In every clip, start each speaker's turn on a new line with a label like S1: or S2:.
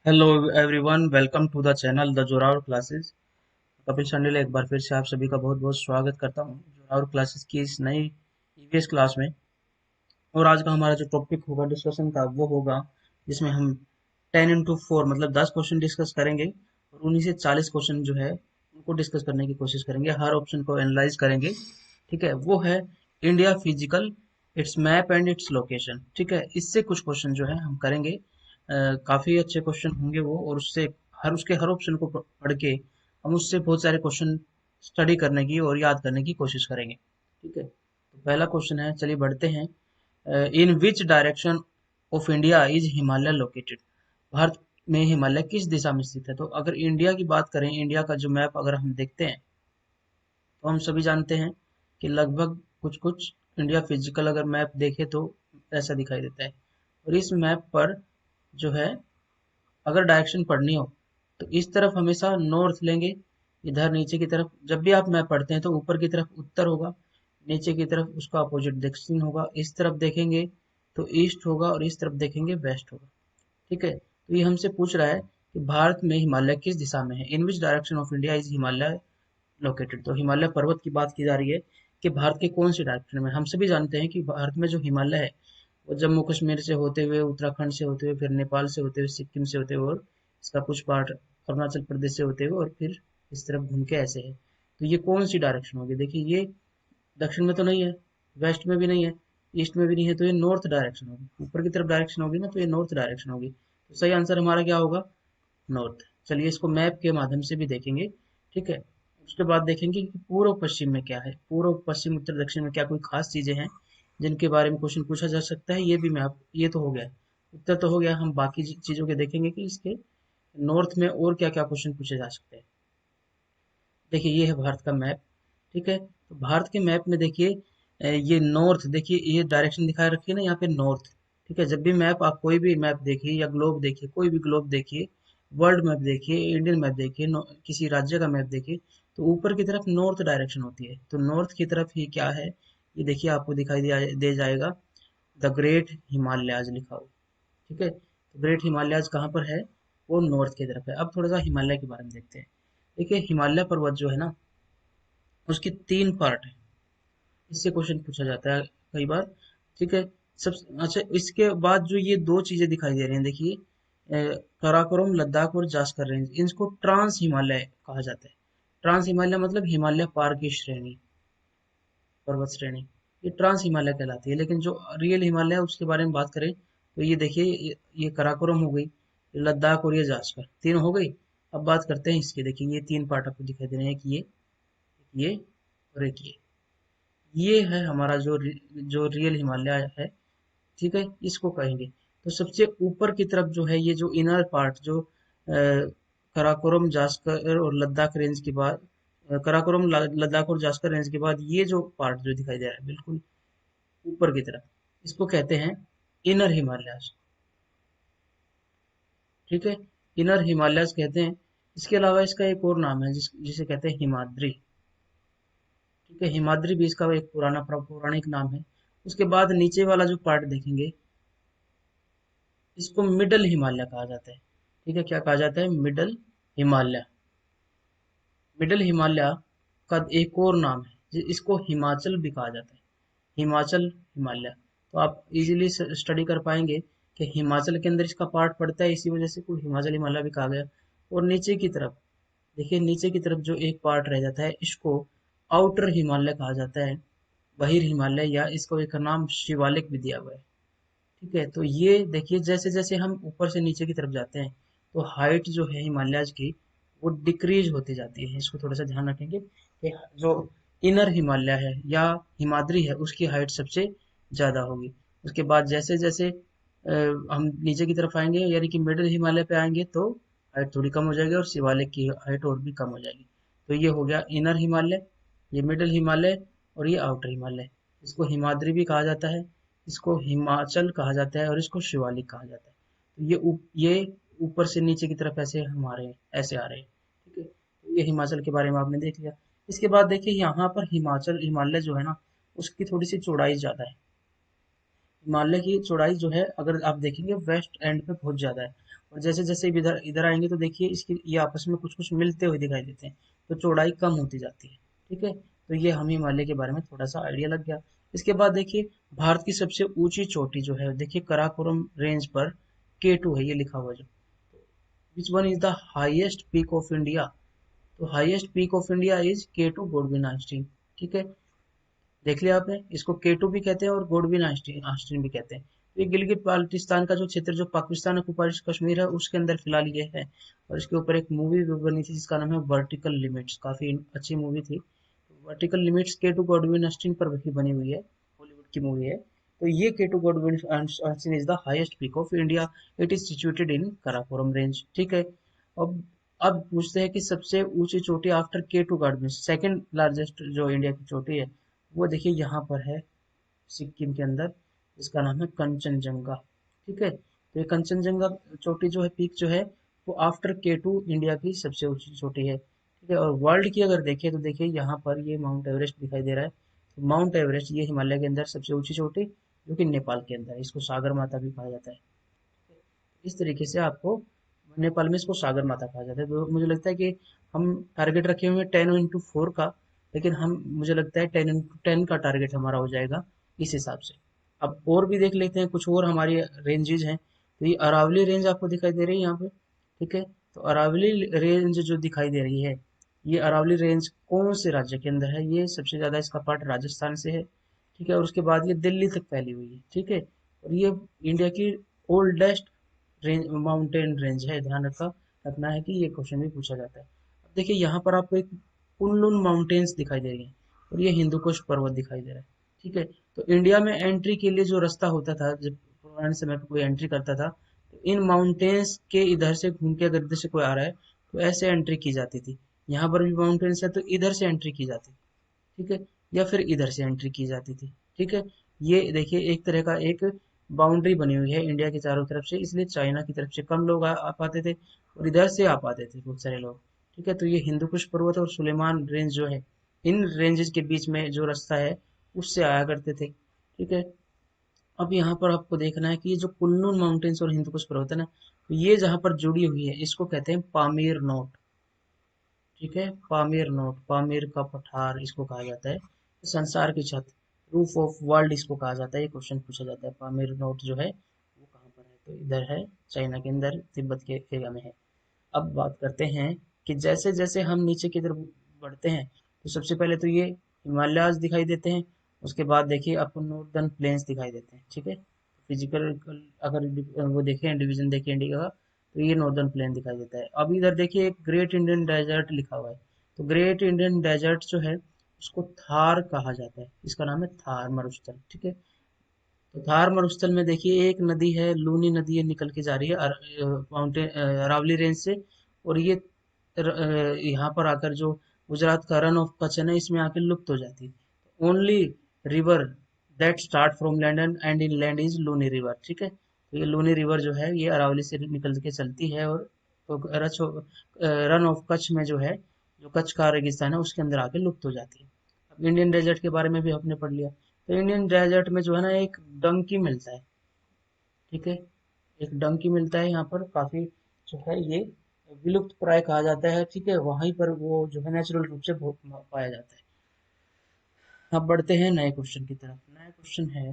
S1: Hello everyone, welcome to the channel the Zorawar classes. Kapil Sandel एक बार फिर से आप सभी का बहुत बहुत स्वागत करता हूँ जोरावर क्लासेस की इस नई ईवीएस क्लास में। और आज का हमारा जो टॉपिक होगा डिस्कशन का वो होगा जिसमें हम 10 into 4 मतलब 10 क्वेश्चन डिस्कस करेंगे और उन्हीं से 40 क्वेश्चन जो है उनको डिस्कस करने की कोशिश करेंगे, हर ऑप्शन को एनालाइज करेंगे। ठीक है, वो है India physical, it's map and its location. ठीक है, इससे कुछ क्वेश्चन जो है हम करेंगे। काफी अच्छे क्वेश्चन होंगे वो, और उससे हर ऑप्शन को पढ़ के हम उससे बहुत सारे क्वेश्चन स्टडी करने की और याद करने की कोशिश करेंगे। ठीक है, तो पहला क्वेश्चन है, चलिए बढ़ते हैं। In which direction of India is Himalaya located? Bharat में हिमालय किस दिशा में स्थित है? तो अगर इंडिया की बात करें, इंडिया का जो मैप अगर हम देखते हैं तो हम सभी जानते हैं कि लगभग कुछ कुछ इंडिया फिजिकल अगर मैप देखे तो ऐसा दिखाई देता है। और इस मैप पर जो है, अगर डायरेक्शन पढ़नी हो तो इस तरफ हमेशा नॉर्थ लेंगे, इधर नीचे की तरफ जब भी आप मैप पढ़ते हैं तो ऊपर की तरफ उत्तर होगा, नीचे की तरफ उसका अपोजिट दक्षिण होगा, इस तरफ देखेंगे तो ईस्ट होगा और इस तरफ देखेंगे वेस्ट होगा। ठीक है, तो ये हमसे पूछ रहा है कि भारत में हिमालय किस दिशा में है, in which direction of India is Himalaya located. तो हिमालय पर्वत की बात की जा रही है कि भारत के कौन सी डायरेक्शन में। हम सभी जानते हैं कि भारत में जो हिमालय है वो जम्मू कश्मीर से होते हुए, उत्तराखंड से होते हुए, फिर नेपाल से होते हुए, सिक्किम से होते हुए और इसका कुछ पार्ट अरुणाचल प्रदेश से होते हुए और फिर इस तरफ घूम के ऐसे है। तो ये कौन सी डायरेक्शन होगी? देखिए, ये दक्षिण में तो नहीं है, वेस्ट में भी नहीं है, ईस्ट में भी नहीं है, तो ये नॉर्थ डायरेक्शन होगी। ऊपर की तरफ डायरेक्शन होगी ना, तो ये नॉर्थ डायरेक्शन होगी। तो सही आंसर हमारा क्या होगा? नॉर्थ। चलिए इसको मैप के माध्यम से भी देखेंगे। ठीक है, उसके बाद देखेंगे कि पूर्व पश्चिम में क्या है, पूर्व पश्चिम उत्तर दक्षिण में क्या कोई खास चीजें हैं जिनके बारे में क्वेश्चन पूछा जा सकता है। ये भी मैं आप, ये तो हो गया, उत्तर तो हो गया। हम बाकी चीजों के देखेंगे कि इसके नॉर्थ में और क्या क्या क्वेश्चन पूछे जा सकते हैं। देखिए, ये है भारत का मैप। ठीक है, तो भारत के मैप में देखिए, ये नॉर्थ, देखिए ये डायरेक्शन दिखा रखी है ना यहाँ पे, नॉर्थ। ठीक है, जब भी मैप आप कोई भी मैप देखिए या ग्लोब देखिए, कोई भी ग्लोब देखिए, वर्ल्ड मैप देखिए, इंडियन मैप देखिए, किसी राज्य का मैप देखिए, तो ऊपर की तरफ नॉर्थ डायरेक्शन होती है। तो नॉर्थ की तरफ ही क्या है, ये देखिए आपको दिखाई दे जाएगा, द ग्रेट हिमालयाज लिखा हो। ठीक है, तो ग्रेट हिमालयाज कहाँ पर है? वो नॉर्थ की तरफ है। अब थोड़ा सा हिमालय के बारे में देखते हैं। देखिए, हिमालय पर्वत जो है ना, उसके 3 पार्ट हैं। इससे क्वेश्चन पूछा जाता है कई बार। ठीक है, सब अच्छा। इसके बाद जो ये 2 चीजें दिखाई दे रही हैं, देखिए, काराकोरम लद्दाख और जास्कर रेंज, इनको ट्रांस हिमालय कहा जाता है। ट्रांस हिमालय मतलब हिमालय पार की श्रेणी, पर्वत श्रेणी, ये ट्रांस हिमालय कहलाती है। लेकिन जो रियल हिमालय है उसके बारे में बात करें तो ये देखिए, ये काराकोरम हो गई, ये लद्दाख और ये जास्कर, तीन हो गई। अब बात करते हैं इसके। देखिए, ये 3 पार्ट आपको दिखाई दे रहे हैं, कि ये और एक ये है हमारा जो रियल हिमालय है। ठीक है, इसको कहेंगे। तो सबसे ऊपर की तरफ जो है, ये जो इनर पार्ट, जो कराकोरम जास्कर और लद्दाख रेंज के बाद, कराकोरम लद्दाख और जास्कर रेंज के बाद ये जो पार्ट जो दिखाई दे रहा है बिल्कुल ऊपर की तरफ, इसको कहते हैं इनर हिमालयाज। ठीक है, इनर हिमालयाज कहते हैं। इसके अलावा इसका एक और नाम है जिसे कहते हैं हिमाद्री। ठीक है, हिमाद्री भी इसका एक पौराणिक नाम है। उसके बाद नीचे वाला जो पार्ट देखेंगे, इसको मिडल हिमालय कहा जाता है। ठीक है, क्या कहा जाता है? मिडल हिमालय। मिडल हिमालय का एक और नाम है, इसको हिमाचल भी कहा जाता है। हिमाचल हिमालय। तो आप इजीली स्टडी कर पाएंगे कि हिमाचल के अंदर इसका पार्ट पड़ता है, इसी वजह से को हिमाचल हिमालय भी कहा गया। और नीचे की तरफ देखिए, नीचे की तरफ जो एक पार्ट रह जाता है, इसको आउटर हिमालय कहा जाता है, बहिर हिमालय, या इसको एक नाम शिवालिक भी दिया हुआ है। ठीक है, तो ये देखिए, जैसे जैसे हम ऊपर से नीचे की तरफ जाते हैं तो हाइट जो है हिमालयाज की वो डिक्रीज होती जाती है। इसको थोड़ा सा ध्यान रखेंगे कि जो इनर हिमालय है या हिमाद्री है उसकी हाइट सबसे ज्यादा होगी। उसके बाद जैसे जैसे हम नीचे की तरफ आएंगे, यानी कि मिडिल हिमालय पे आएंगे, तो हाइट थोड़ी कम हो जाएगी और शिवालिक की हाइट और भी कम हो जाएगी। तो ये हो गया इनर हिमालय, ये मिडिल हिमालय और ये आउटर हिमालय। इसको हिमाद्री भी कहा जाता है, इसको हिमाचल कहा जाता है और इसको शिवालिक कहा जाता है। तो ये ऊपर से नीचे की तरफ ऐसे हम आ रहे हैं, ऐसे आ रहे हैं। ठीक है, तो ये हिमाचल के बारे में आपने देख लिया। इसके बाद देखिए, यहाँ पर हिमाचल हिमालय जो है ना, उसकी थोड़ी सी चौड़ाई ज्यादा है। हिमालय की चौड़ाई जो है अगर आप देखेंगे वेस्ट एंड पे बहुत ज्यादा है, और जैसे जैसे इधर इधर आएंगे तो देखिए इसकी ये आपस में कुछ कुछ मिलते हुए दिखाई देते हैं, तो चौड़ाई कम होती जाती है। ठीक है, तो ये हमें हिमालय के बारे में थोड़ा सा आइडिया लग गया। इसके बाद देखिए भारत की सबसे ऊंची चोटी जो है, देखिए कराकोरम रेंज पर K2 है, ये लिखा हुआ जो, which one is the highest peak of India. तो highest peak of India is K2 Godwin Austen. ठीक है, देख लिया आपने, इसको K2 भी कहते हैं और गोडविन आस्टीन आस्टीन भी कहते हैं। तो ये गिलगित बाल्टिस्तान का जो क्षेत्र जो पाकिस्तान ऑक्युपाइड कश्मीर है उसके अंदर फिलहाल ये है। और इसके ऊपर एक मूवी भी बनी थी जिसका नाम है वर्टिकल लिमिट्स, काफी अच्छी मूवी थी। Vertical limits K2 Godwin Austin पर भी बनी हुई है, हॉलीवुड की मूवी है। तो ये K2 Godwin Austin is the highest peak of India. It is situated in Karakoram range. ठीक है, अब अब पूछते हैं कि सबसे ऊंची चोटी after K2 Godwin, second largest जो इंडिया की चोटी है, वो देखिए यहाँ पर है सिक्किम के अंदर, इसका नाम है कंचनजंगा। ठीक है, तो ये कंचनजंगा चोटी जो है, पीक जो है, वो आफ्टर K2 इंडिया की सबसे ऊंची चोटी है। ठीक है, और वर्ल्ड की अगर देखें तो देखिए यहाँ पर ये माउंट एवरेस्ट दिखाई दे रहा है। तो माउंट एवरेस्ट ये हिमालय के अंदर सबसे ऊंची चोटी, जो कि नेपाल के अंदर है, इसको सागर माता भी कहा जाता है। इस तरीके से आपको, नेपाल में इसको सागर माता कहा जाता है। तो मुझे लगता है कि हम टारगेट रखे हुए हैं 10x4 का, लेकिन हम, मुझे लगता है 10x10 का टारगेट हमारा हो जाएगा इस हिसाब से। अब और भी देख लेते हैं, कुछ और हमारी रेंजेज हैं। तो ये अरावली रेंज आपको दिखाई दे रही है यहाँ पे। ठीक है, तो अरावली रेंज जो दिखाई दे रही है, ये अरावली रेंज कौन से राज्य के अंदर है? ये सबसे ज्यादा इसका पार्ट राजस्थान से है। ठीक है, और उसके बाद ये दिल्ली तक फैली हुई है। ठीक है, और ये इंडिया की ओल्डेस्ट रेंज, माउंटेन रेंज है। ध्यान रखना है कि ये क्वेश्चन भी पूछा जाता है। अब देखिए यहाँ पर आपको एक कुनलुन माउंटेन्स दिखाई दे रही है, और ये हिंदुकुश पर्वत दिखाई दे रहा है। ठीक है, तो इंडिया में एंट्री के लिए जो रास्ता होता था, जब पुराने समय पे कोई एंट्री करता था, तो इन माउंटेन्स के इधर से घूम के, अगर इधर से कोई आ रहा है तो ऐसे एंट्री की जाती थी। यहाँ पर भी माउंटेन्स है तो इधर से एंट्री की जाती थी। ठीक है, या फिर इधर से एंट्री की जाती थी। ठीक है, ये देखिए एक तरह का एक बाउंड्री बनी हुई है इंडिया के चारों तरफ से, इसलिए चाइना की तरफ से कम लोग आ पाते थे और इधर से आ पाते थे बहुत सारे लोग। ठीक है, तो ये हिंदू कुश पर्वत और सुलेमान रेंज जो है, इन रेंजेस के बीच में जो रास्ता है उससे आया करते थे। ठीक है, अब यहाँ पर आपको देखना है कि ये जो कुल्लू माउंटेन्स और हिंदू कुश पर्वत है ना, ये जहाँ पर जुड़ी हुई है इसको कहते हैं पामीर नोट। ठीक है, पामीर नोट, पामीर का पठार इसको कहा जाता है। संसार की छत, रूफ ऑफ वर्ल्ड इसको कहा जाता है। ये क्वेश्चन पूछा जाता है, पामीर नोट जो है वो कहाँ पर है? तो इधर है, चाइना के अंदर, तिब्बत के एरिया में है। अब बात करते हैं कि जैसे जैसे हम नीचे की तरफ बढ़ते हैं, तो सबसे पहले तो ये हिमालयाज दिखाई देते हैं। उसके बाद देखिए आपको नॉर्दर्न प्लेन्स दिखाई देते हैं। ठीक है, फिजिकल अगर वो देखें, डिवीजन देखें इंडिया का, तो ये नॉर्दर्न प्लेन दिखाई देता है। अब इधर देखिए एक ग्रेट इंडियन डेजर्ट लिखा हुआ है। तो ग्रेट इंडियन डेजर्ट जो है उसको थार कहा जाता है, इसका नाम है थार मरुस्थल। ठीक है, तो थार मरुस्थल में देखिए एक नदी है, लूनी नदी, ये निकल के जा रही है माउंटेन अरावली रेंज से। और ये यहाँ पर आकर जो गुजरात का रन ऑफ कच्छ है ना, इसमें आकर लुप्त हो जाती है। Only river that start from land and in land is Luni river. ठीक है, तो ये लूनी रिवर जो है ये अरावली से निकल के चलती है, और तो रन ऑफ कच्छ में जो है, जो कच्छ का रेगिस्तान है उसके अंदर आके लुप्त हो जाती है। अब इंडियन डेजर्ट के बारे में भी आपने पढ़ लिया। तो इंडियन डेजर्ट में जो है ना एक डंकी मिलता है। ठीक है, एक डंकी मिलता है यहाँ पर, काफी जो है ये विलुप्त प्राय कहा जाता है। ठीक है, वहीं पर वो जो है नेचुरल रूप से पाया जाता है। अब बढ़ते हैं नए क्वेश्चन की तरफ। नया क्वेश्चन है,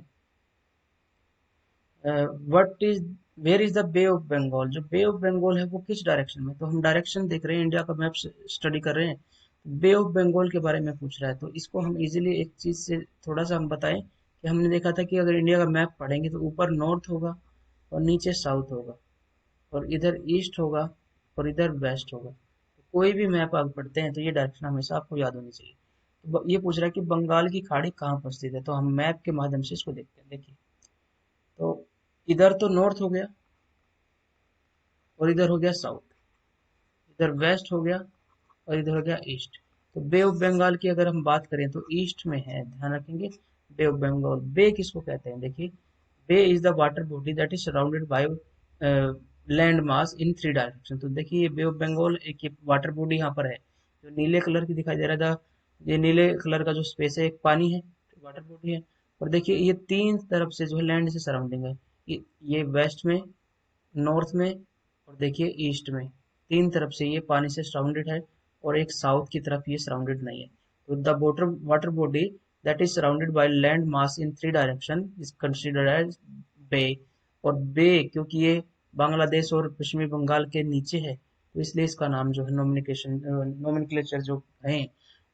S1: what is where is the bay of Bengal. जो बे ऑफ बंगाल है वो किस डायरेक्शन में? तो हम डायरेक्शन देख रहे हैं, इंडिया का मैप स्टडी कर रहे हैं। बे ऑफ बंगाल के बारे में पूछ रहा है, तो इसको हम इजीली एक चीज से थोड़ा सा हम बताएं कि हमने देखा था कि अगर इंडिया का मैप पढ़ेंगे तो ऊपर नॉर्थ होगा और नीचे साउथ होगा, और इधर ईस्ट होगा और इधर वेस्ट होगा। तो कोई भी मैप आप पढ़ते हैं तो ये डायरेक्शन हमेशा आपको याद होनी चाहिए। तो ये पूछ रहा है कि बंगाल की खाड़ी कहाँ पर स्थित है, तो हम मैप के माध्यम से इसको देखते हैं। देखिए, तो इधर तो नॉर्थ हो गया, और इधर हो गया साउथ, इधर वेस्ट हो गया, और इधर हो गया ईस्ट। तो बे ऑफ बंगाल की अगर हम बात करें तो ईस्ट में है, ध्यान रखेंगे। बे ऑफ बंगाल, बे किसको कहते हैं? देखिए, bay is the water body that is surrounded by land mass in three direction. तो देखिए ये बे ऑफ बंगाल एक वाटर बॉडी यहाँ पर है, जो नीले कलर की दिखाई दे रहा था। ये नीले कलर का जो स्पेस है एक पानी है, वाटर बॉडी है। और देखिए ये तीन तरफ से जो है लैंड से सराउंडिंग है। ये वेस्ट में, नॉर्थ में और देखिए ईस्ट में, तीन तरफ से ये पानी से सराउंडेड है, और एक साउथ की तरफ ये सराउंडेड नहीं है। तो the water water body that is surrounded by land mass in three direction is considered as bay. और बे क्योंकि ये बांग्लादेश और पश्चिमी बंगाल के नीचे है, तो इसलिए इसका नाम जो है नोमेनक्लेचर जो है,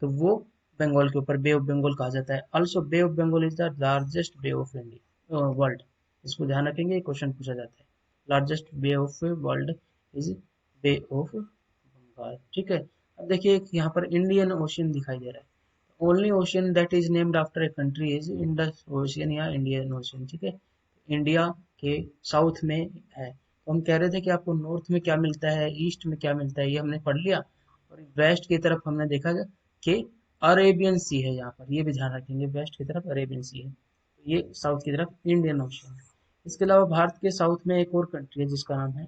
S1: तो वो बंगाल के ऊपर बे ऑफ बंगाल कहा जाता है। Also bay of Bengal is the largest bay of India world. इसको ध्यान रखेंगे, क्वेश्चन पूछा जाता है। Largest bay of world is bay of Bengal. ठीक है। अब देखिए यहाँ पर इंडियन ओशियन दिखाई दे रहा है। Only ocean that is named after a country is Indus ocean या इंडियन ओशियन। ठीक है। इंडिया के साउथ में है। तो हम कह रहे थे कि आपको नॉर्थ में क्या मिलता है, ईस्ट में क्या मिलता है, ये हमने पढ़ लिया। और वेस्ट की तरफ हमने देखा कि अरेबियन सी है यहाँ पर, ये भी ध्यान रखेंगे, वेस्ट की तरफ अरेबियन सी है, तो ये साउथ की तरफ इंडियन ओशियन है। इसके अलावा भारत के साउथ में एक और कंट्री है जिसका नाम है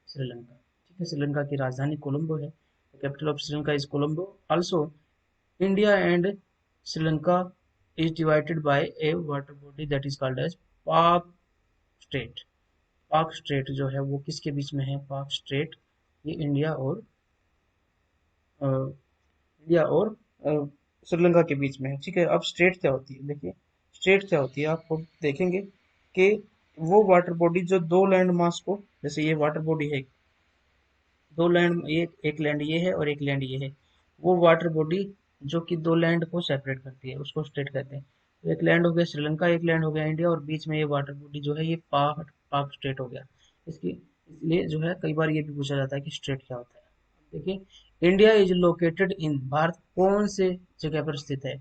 S1: श्रीलंका। ठीक है। श्रीलंका की राजधानी कोलंबो है। Capital of Sri Lanka is Colombo. Also India and Sri Lanka is divided by a water body that is called as Palk strait. Palk strait जो है वो किसके बीच में है? पाक स्ट्रेट ये इंडिया और श्रीलंका के बीच में है। ठीक है। अब स्ट्रेट क्या होती है? देखिए स्ट्रेट क्या होती है, आपको देखेंगे कि वो वाटर बॉडी जो दो लैंड मास को, जैसे ये वाटर बॉडी है, दो लैंड, ये एक लैंड ये है और एक लैंड ये है, वो वाटर बॉडी जो कि दो लैंड को सेपरेट करती है उसको स्ट्रेट कहते हैं। तो एक लैंड हो गया श्रीलंका, एक लैंड हो गया इंडिया, और बीच में ये वाटर बॉडी जो है ये पाक पाक स्ट्रेट हो गया। इसकी इसलिए जो है कई बार ये भी पूछा जाता है कि स्ट्रेट क्या होता है। देखिए India is located in, Bharat कौन से जगह पर स्थित है?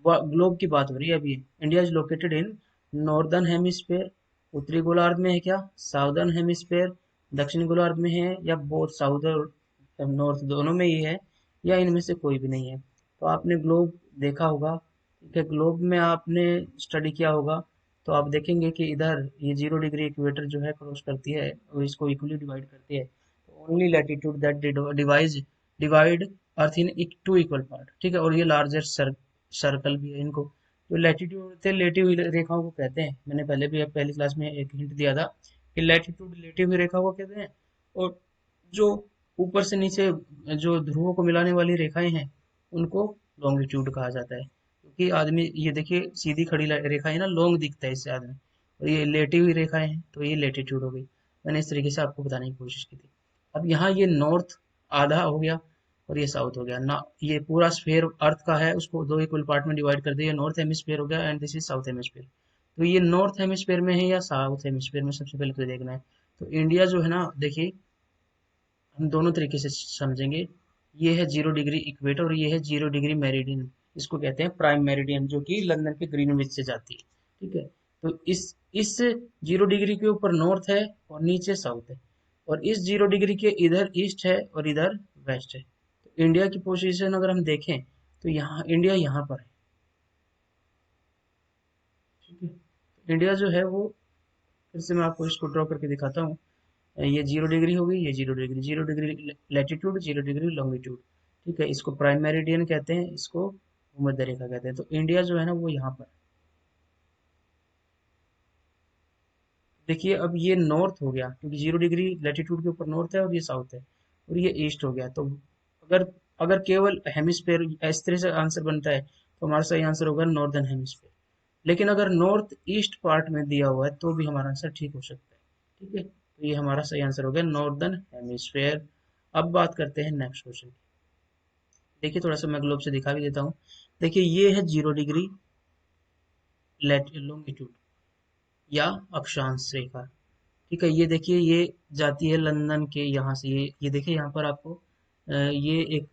S1: ग्लोब की बात हो रही है अभी। India is located in northern hemisphere, उत्तरी गोलार्ध में है क्या? साउदर्न हेमिस्फेयर, दक्षिणी गोलार्ध में है, या बोथ साउथ और नॉर्थ दोनों में ही है, या इनमें से कोई भी नहीं है? तो आपने ग्लोब देखा होगा। ठीक है। ग्लोब में आपने स्टडी किया होगा, तो आप देखेंगे कि इधर ये 0 डिग्री इक्वेटर जो है क्रॉस करती है और इसको इक्वली डिवाइड करती है। Only latitude that divide earth into equal part. ठीक है। और ये लार्जेस्ट सर्कल भी है इनको। जो लैटिट्यूड थे लेटी हुई रेखाओं को कहते हैं। मैंने पहले भी पहली क्लास में एक हिंट दिया था कि लैटिट्यूड लेटी हुई रेखा को कहते हैं, और जो ऊपर से नीचे जो ध्रुवों को मिलाने वाली रेखाएं हैं उनको लॉन्गिट्यूड कहा जाता है। क्योंकि आदमी ये देखिए सीधी खड़ी रेखा है ना, लॉन्ग दिखता है इससे आदमी, और ये लेटी हुई रेखाएं हैं तो ये लेटीट्यूड हो गई। मैंने इस तरीके से आपको बताने की कोशिश की थी। अब यहाँ ये नॉर्थ आधा हो गया और ये साउथ हो गया ना। ये पूरा स्फीयर अर्थ का है, उसको दो इक्वल पार्ट में डिवाइड कर दिया, नॉर्थ हेमिस्फीयर हो गया and this is south hemisphere. तो ये नॉर्थ हेमिस्फीयर में है या साउथ हेमिस्फीयर में, सबसे पहले तो देखना है। तो इंडिया जो है ना, देखिए हम दोनों तरीके से समझेंगे। ये है 0 डिग्री इक्वेटर और ये है 0 डिग्री मेरिडियन। इसको कहते हैं प्राइम मेरिडियन, जो कि लंदन के ग्रीनविच से जाती है। ठीक है। तो इस 0 डिग्री के ऊपर नॉर्थ है और नीचे साउथ है, और इस 0 डिग्री के इधर ईस्ट है और इधर वेस्ट है। तो इंडिया की पोजीशन अगर हम देखें तो यहाँ इंडिया यहाँ पर है। ठीक है। तो इंडिया जो है वो, फिर से मैं आपको इसको ड्रॉ करके दिखाता हूँ। ये 0 डिग्री होगी, ये 0 degree, 0 degree latitude, 0 degree longitude. ठीक है। इसको प्राइम मेरिडियन कहते हैं, इसको भूमध्य रेखा कहते हैं। तो इंडिया जो है ना वो यहाँ पर, देखिए अब ये नॉर्थ हो गया क्योंकि 0 डिग्री लैटिट्यूड के ऊपर नॉर्थ है और ये साउथ है, और ये ईस्ट हो गया। तो अगर अगर केवल हेमिस्फेयर इस तरह से आंसर बनता है तो हमारा सही आंसर होगा नॉर्दर्न हेमिस्फेयर। लेकिन अगर नॉर्थ ईस्ट पार्ट में दिया हुआ है तो भी हमारा आंसर ठीक हो सकता है। ठीक है। तो ये हमारा सही आंसर हो गया नॉर्दर्न हेमिस्फेयर। अब बात करते हैं नेक्स्ट क्वेश्चन की। देखिए थोड़ा सा मैं ग्लोब से दिखा भी देता हूँ। देखिए ये है 0 डिग्री लॉन्गिट्यूड या अक्षांश रेखा। ठीक है। ये देखिए ये जाती है लंदन के यहाँ से, ये देखिए यहाँ पर आपको ये एक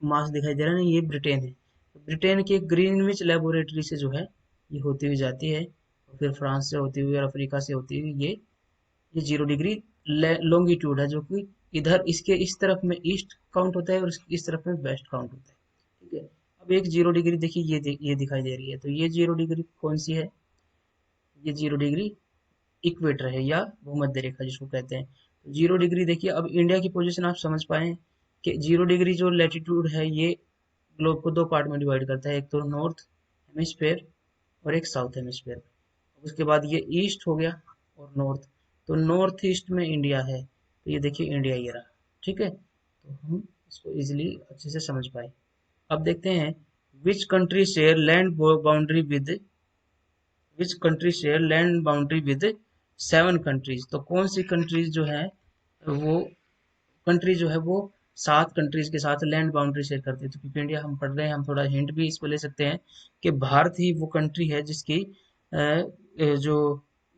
S1: मास दिखाई दे रहा है ना, ये ब्रिटेन है। तो ब्रिटेन के ग्रीनविच लेबोरेटरी से जो है ये होती हुई जाती है, और फिर फ्रांस से होती हुई और अफ्रीका से होती हुई ये 0 डिग्री लॉन्गिट्यूड है, जो कि इधर इसके इस तरफ में ईस्ट काउंट होता है और इस तरफ में वेस्ट काउंट होता है। ठीक है। अब एक 0 डिग्री देखिए ये दिखाई दे रही है, तो ये 0 डिग्री कौन सी है? ये 0 डिग्री इक्वेटर है या भूमध्य रेखा जिसको कहते हैं। तो 0 डिग्री देखिए, अब इंडिया की पोजीशन आप समझ पाए कि 0 डिग्री जो लेटीट्यूड है ये ग्लोब को दो पार्ट में डिवाइड करता है, एक तो नॉर्थ हेमिस्फेयर और एक साउथ हेमिस्फीयर में। उसके बाद ये ईस्ट हो गया और नॉर्थ, तो नॉर्थ ईस्ट में इंडिया है, तो ये देखिए इंडिया ये रहा। ठीक है, तो हम इसको इजिली अच्छे से समझ पाए। अब देखते हैं which country share land boundary with which country share land boundary with 7 countries. तो कौन सी कंट्रीज जो है वो कंट्री जो है वो 7 कंट्रीज के साथ लैंड बाउंड्री शेयर करती है। तो क्योंकि इंडिया हम पढ़ रहे हैं, हम थोड़ा हिंट भी इसको ले सकते हैं कि भारत ही वो कंट्री है जिसकी जो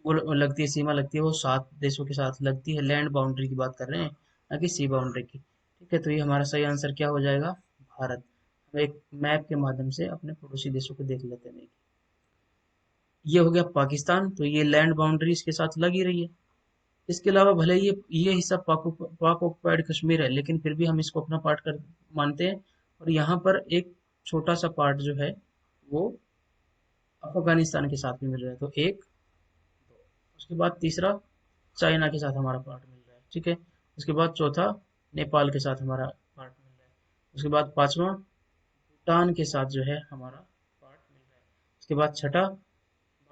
S1: वो लगती है, सीमा लगती है, वो 7 देशों के साथ लगती है। लैंड बाउंड्री की बात कर रहे हैं, ना कि सी बाउंड्री की। ठीक है, तो ये हमारा सही आंसर क्या हो जाएगा, भारत। हम एक मैप के माध्यम से अपने पड़ोसी देशों को देख लेते हैं। ये हो गया पाकिस्तान, तो ये लैंड बाउंड्री इसके साथ लग ही रही है। इसके अलावा भले ये हिस्सा पाक ऑक्युपाइड कश्मीर है, लेकिन फिर भी हम इसको अपना पार्ट कर मानते हैं। और यहाँ पर एक छोटा सा पार्ट जो है वो अफगानिस्तान के साथ भी मिल रहा है, तो एक, उसके बाद तीसरा चाइना के साथ हमारा पार्ट मिल रहा है। ठीक है, उसके बाद चौथा नेपाल के साथ हमारा पार्ट मिल रहा है। उसके बाद पांचवा भूटान के साथ जो है हमारा पार्ट मिल रहा है। उसके बाद छठा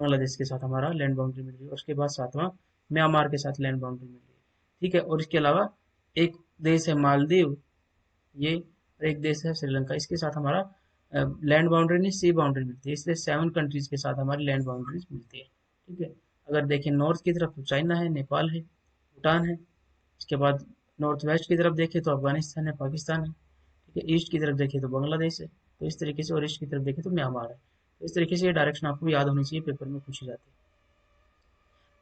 S1: बांग्लादेश के साथ हमारा लैंड बाउंड्री मिल रही है। उसके बाद सातवां म्यांमार के साथ लैंड बाउंड्री मिल रही है। ठीक है, और इसके अलावा एक देश है मालदीव, ये, और एक देश है श्रीलंका, इसके साथ हमारा लैंड बाउंड्री नहीं, सी बाउंड्री मिलती है। इसलिए 7 कंट्रीज के साथ हमारी लैंड बाउंड्रीज मिलती है। ठीक है, अगर देखें नॉर्थ की तरफ तो चाइना है, नेपाल है, भूटान है। इसके बाद नॉर्थ वेस्ट की तरफ देखें तो अफगानिस्तान है, पाकिस्तान है। ठीक है, ईस्ट की तरफ देखें तो बांग्लादेश है, तो इस तरीके से, और ईस्ट की तरफ देखें तो म्यांमार है। तो इस तरीके से ये डायरेक्शन आपको याद होनी चाहिए, पेपर में पूछी जाती है।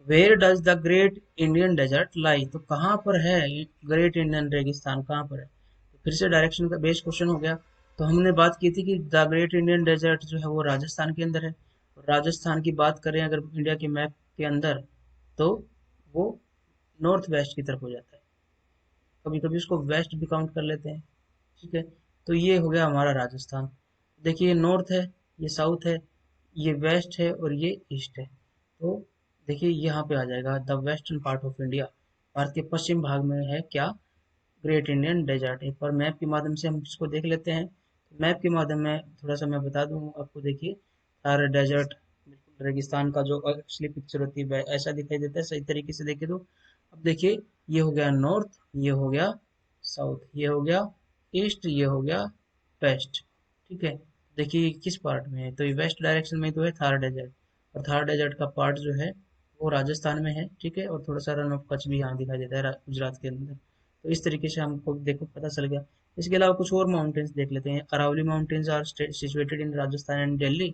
S1: Where does the great Indian desert lie, तो कहाँ पर है ग्रेट इंडियन रेगिस्तान, कहाँ पर है। तो फिर से डायरेक्शन का बेस्ड क्वेश्चन हो गया। तो हमने बात की थी कि द ग्रेट इंडियन डेजर्ट जो है वो राजस्थान के अंदर है। और राजस्थान की बात करें अगर इंडिया के मैप के अंदर, तो वो नॉर्थ वेस्ट की तरफ हो जाता है। कभी कभी उसको वेस्ट भी काउंट कर लेते हैं। ठीक है, तो ये हो गया हमारा राजस्थान। देखिए ये नॉर्थ है, ये साउथ है, ये वेस्ट है और ये ईस्ट है। तो देखिए यहाँ पे आ जाएगा the western part of India. Bharat के पश्चिम भाग में है क्या, ग्रेट इंडियन डेजर्ट। एक बार मैप के माध्यम से हम इसको देख लेते हैं। मैप के माध्यम में थोड़ा सा मैं बता दूं आपको। देखिए थार डेजर्ट, बिल्कुल रेगिस्तान का जो एक्चुअली पिक्चर होती है ऐसा दिखाई देता है। सही तरीके से देखे तो अब देखिए ये हो गया नॉर्थ, ये हो गया साउथ, ये हो गया ईस्ट, ये हो गया वेस्ट। ठीक है, देखिए किस पार्ट में है, तो ये वेस्ट डायरेक्शन में तो है थार डेजर्ट। और थार डेजर्ट का पार्ट जो है वो राजस्थान में है। ठीक है, और थोड़ा सा रन ऑफ कच्छ भी यहाँ दिखाई देता है गुजरात के अंदर। तो इस तरीके से हमको देखो पता चल गया। इसके अलावा कुछ और माउंटेन्स देख लेते हैं। Aravali mountains are situated in Rajasthan and Delhi.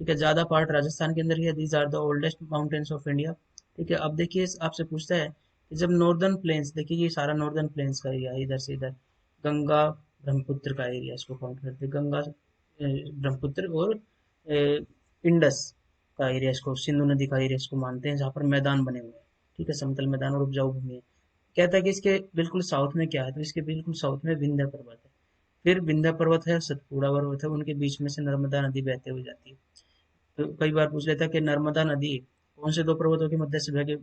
S1: ठीक है, ज्यादा पार्ट राजस्थान के अंदर ही है। These are the oldest mountains of India. ठीक है, अब देखिए आपसे पूछता है कि जब नॉर्दर्न प्लेन्स, देखिए ये सारा नॉर्दर्न प्लेन्स का एरिया है, इधर से इधर गंगा ब्रह्मपुत्र का एरिया, इसको काउंट करते हैं। गंगा ब्रह्मपुत्र और इंडस का एरिया, इसको सिंधु नदी का एरिया इसको मानते हैं, जहाँ पर मैदान बने हुए हैं। ठीक है, समतल मैदान और उपजाऊ भूमि है। कहता है कि इसके बिल्कुल साउथ में क्या है, तो इसके बिल्कुल साउथ में विंध्य पर्वत है। फिर विंध्य पर्वत है, सतपुड़ा पर्वत है, उनके बीच में से नर्मदा नदी बहते हुए जाती है। तो कई बार पूछ लेता है कि नर्मदा नदी कौन से दो पर्वतों के मध्य से बह के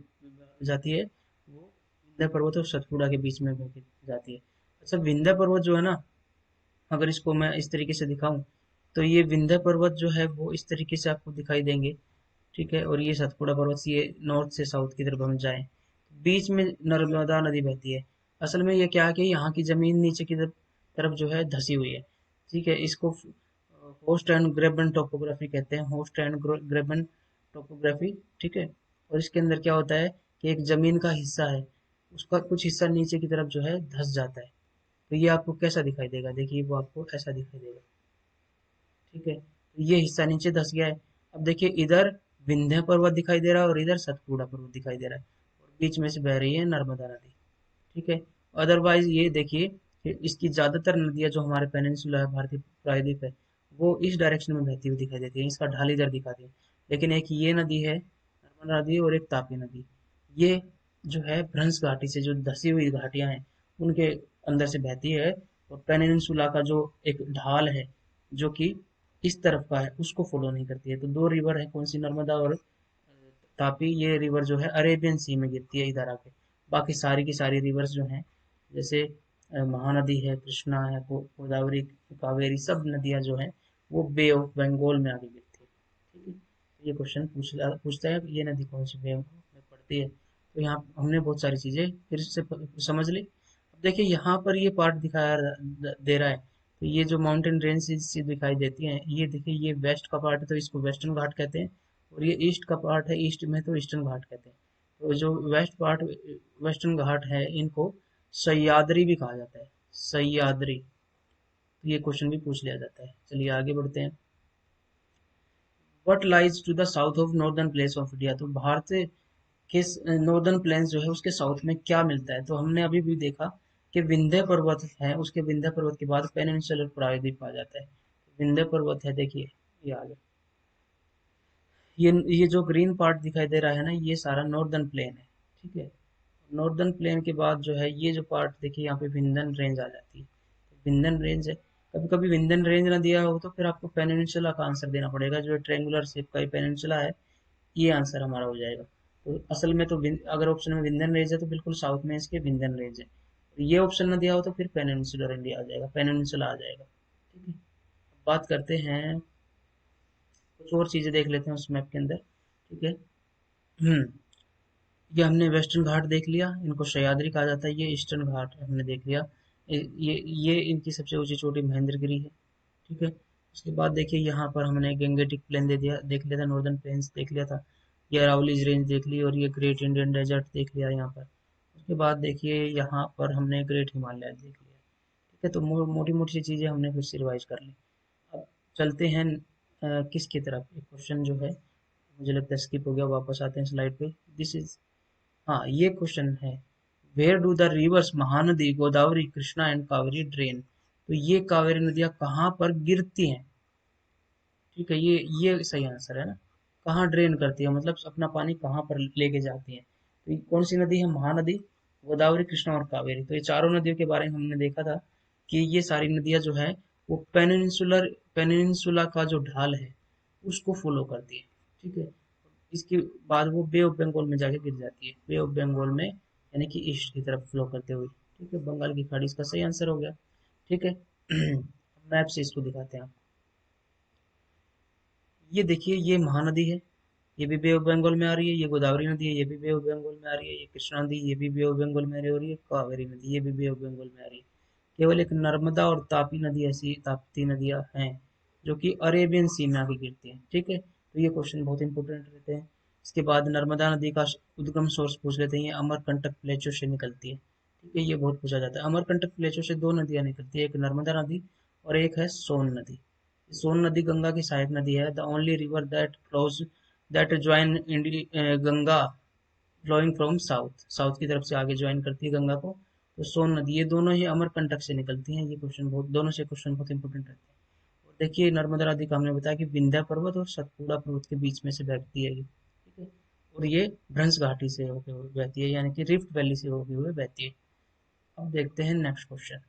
S1: जाती है, वो विंध्य पर्वत और सतपुड़ा के बीच में बह के जाती है। अच्छा, विंध्य पर्वत जो है ना, अगर इसको मैं इस तरीके से दिखाऊं, तो ये विंध्य पर्वत जो है वो इस तरीके से आपको दिखाई देंगे। ठीक है, और ये सतपुड़ा पर्वत, ये नॉर्थ से साउथ की तरफ हम जाएं, बीच में नर्मदा नदी बहती है। असल में ये क्या है कि यहाँ की जमीन नीचे की तरफ जो है धसी हुई है। ठीक है, इसको होस्ट एंड ग्रेबन टोपोग्राफी कहते हैं, होस्ट एंड ग्रेबन टोपोग्राफी। ठीक है, और इसके अंदर क्या होता है कि एक जमीन का हिस्सा है, उसका कुछ हिस्सा नीचे की तरफ जो है धस जाता है। तो ये आपको कैसा दिखाई देगा, देखिए वो आपको ऐसा दिखाई देगा। ठीक है, तो ये हिस्सा नीचे धस गया है। अब देखिए इधर विंध्य पर्वत दिखाई दे रहा है और इधर सतपुड़ा पर्वत दिखाई दे रहा है, और बीच में से बह रही है नर्मदा नदी। ठीक है, अदरवाइज ये देखिए कि इसकी ज्यादातर नदियां जो हमारे पेनिनसुला है, भारतीय प्रायद्वीप है, वो इस डायरेक्शन में बहती हुई दिखाई देती है, इसका ढाल इधर दिखाती है। लेकिन एक ये नदी है नर्मदा नदी, और एक तापी नदी, ये जो है भ्रंश घाटी से, जो धसी हुई घाटियां हैं उनके अंदर से बहती है। और पेनिनसुला का जो एक ढाल है जो कि इस तरफ का है, उसको फॉलो नहीं करती है। तो दो रिवर है, कौन सी, नर्मदा और तापी। ये रिवर जो है अरेबियन सी में गिरती है इधर आके। बाकी सारी की सारी रिवर्स जो हैं, जैसे महानदी है, कृष्णा है, गोदावरी, कावेरी, सब नदियां जो हैं वो बे ऑफ बंगाल में आगे गिरती है। ठीक है, ये क्वेश्चन पूछता है ये नदी कौन सी में पड़ती है। तो यहाँ हमने बहुत सारी चीजें फिर से समझ ली। अब देखिए यहाँ पर ये पार्ट दिखाया दे रहा है, तो ये जो माउंटेन रेंज दिखाई देती हैं, ये देखिए ये वेस्ट का पार्ट है तो इसको वेस्टर्न घाट कहते हैं, और ये ईस्ट का पार्ट है, ईस्ट में तो ईस्टर्न घाट कहते हैं। तो जो वेस्ट पार्ट वेस्टर्न घाट है इनको सह्याद्री भी कहा जाता है, सह्याद्री। तो ये क्वेश्चन भी पूछ लिया जाता है। चलिए आगे बढ़ते हैं। What lies to the south of northern place of India, तो भारत के नॉर्दर्न प्लेन्स जो है उसके साउथ में क्या मिलता है। तो हमने अभी भी देखा कि विंध्य पर्वत है, उसके विंध्य पर्वत के बाद पेनिनसुलर प्रायद्वीप आ जाता है। विंध्य पर्वत है, देखिए ये आ गया। ये जो ग्रीन पार्ट दिखाई दे रहा है ना, ये सारा नॉर्दर्न प्लेन है, ठीक है। नॉर्दर्न प्लेन के बाद जो है ये जो पार्ट देखिए यहाँ पे विंध्यन रेंज आ जाती है, तो विंध्यन रेंज है। कभी कभी विंध्यन रेंज ना दिया हो तो फिर आपको पेनिनसुला का आंसर देना पड़ेगा, जो ट्रेंगुलर शेप का पेनिनसुला है, ये आंसर हमारा हो जाएगा। तो असल में तो अगर ऑप्शन में विंध्यन रेंज है तो बिल्कुल साउथ में इसके विंध्यन रेंज है। ये ऑप्शन ना दिया हो तो फिर पेनिनसुलर इंडिया आ जाएगा, पेनिनसुला आ जाएगा, ठीक है। अब बात करते हैं, कुछ और चीजें देख लेते हैं उस मैप के अंदर, ठीक है। हम्म ये हमने वेस्टर्न घाट देख लिया, इनको सह्याद्री कहा जाता है। ये ईस्टर्न घाट हमने देख लिया। ये इनकी सबसे ऊंची चोटी महेंद्रगिरी है, ठीक है। उसके बाद देखिए यहाँ पर हमने गंगेटिक प्लेन देख लिया था, नॉर्दर्न प्लेन्स देख लिया था। ये अरावलीज रेंज देख ली, और ये ग्रेट इंडियन डेजर्ट देख लिया यहाँ पर। उसके बाद देखिए यहाँ पर हमने ग्रेट हिमालय देख लिया, ठीक है। तो मोटी मोटी सी चीज़ें हमने फिर से रिवाइज कर ली। अब चलते हैं किसकी तरफ, एक क्वेश्चन जो है मुझे लगता है स्किप हो गया, वापस आते हैं स्लाइड पे। दिस इज, हाँ ये क्वेश्चन है, where do the rivers Mahanadi Godavari Krishna and Kaveri drain, तो ये कावेरी नदियां कहाँ पर गिरती हैं, ठीक है। ये सही आंसर है ना, कहाँ ड्रेन करती है, मतलब अपना पानी कहाँ पर लेके जाती है। तो ये कौन सी नदी है, महानदी, गोदावरी कृष्णा और कावेरी। तो ये चारों नदियों के बारे में हमने देखा था कि ये सारी नदियां जो है वो पेनिनसुला का जो ढाल है उसको फॉलो करती है, ठीक है। इसके बाद वो बे ऑफ बंगाल में जाके गिर जाती है, बे ऑफ बंगाल में, यानी कि ईस्ट की तरफ फ्लो करते हुए, ठीक है। बंगाल की खाड़ी इसका सही आंसर हो गया, ठीक है। मैप से इसको दिखाते हैं। ये देखिए ये महानदी है, ये भी बे ऑफ बंगाल में आ रही है। ये गोदावरी नदी है, ये भी बे ऑफ बंगाल में आ रही है। ये कृष्णा नदी, ये भी बे ऑफ बंगाल में आ रही है। और ये कावेरी नदी, ये भी बे ऑफ बंगाल में आ रही है। केवल एक नर्मदा और तापी नदी ऐसी ताप्ती नदियां हैं जो कि अरेबियन सी में आके गिरती हैं, ठीक है। तो ये क्वेश्चन बहुत इंपॉर्टेंट रहते हैं। इसके बाद नर्मदा नदी का उद्गम सोर्स पूछ लेते हैं, ये अमरकंटक प्लेचो से निकलती है, ठीक है। ये बहुत पूछा जाता है। अमरकंटक प्लेचो से दो नदियां निकलती है, एक नर्मदा नदी और एक है सोन नदी। सोन नदी गंगा की सहायक नदी है, the only river that flows that join Ganga flowing from south, south की तरफ से आगे ज्वाइन करती है गंगा को। तो सोन नदी, ये दोनों ही अमरकंटक से निकलती हैं। ये क्वेश्चन बहुत, दोनों से क्वेश्चन बहुत इंपॉर्टेंट रहते हैं। और देखिए नर्मदा नदी का हमने बताया कि विंध्य पर्वत और सतपुड़ा पर्वत के बीच में से बहती है ये, ठीक है। और ये भ्रंश घाटी से होकर बहती है, यानी कि रिफ्ट वैली से होकर हुए बहती है। अब देखते हैं नेक्स्ट क्वेश्चन।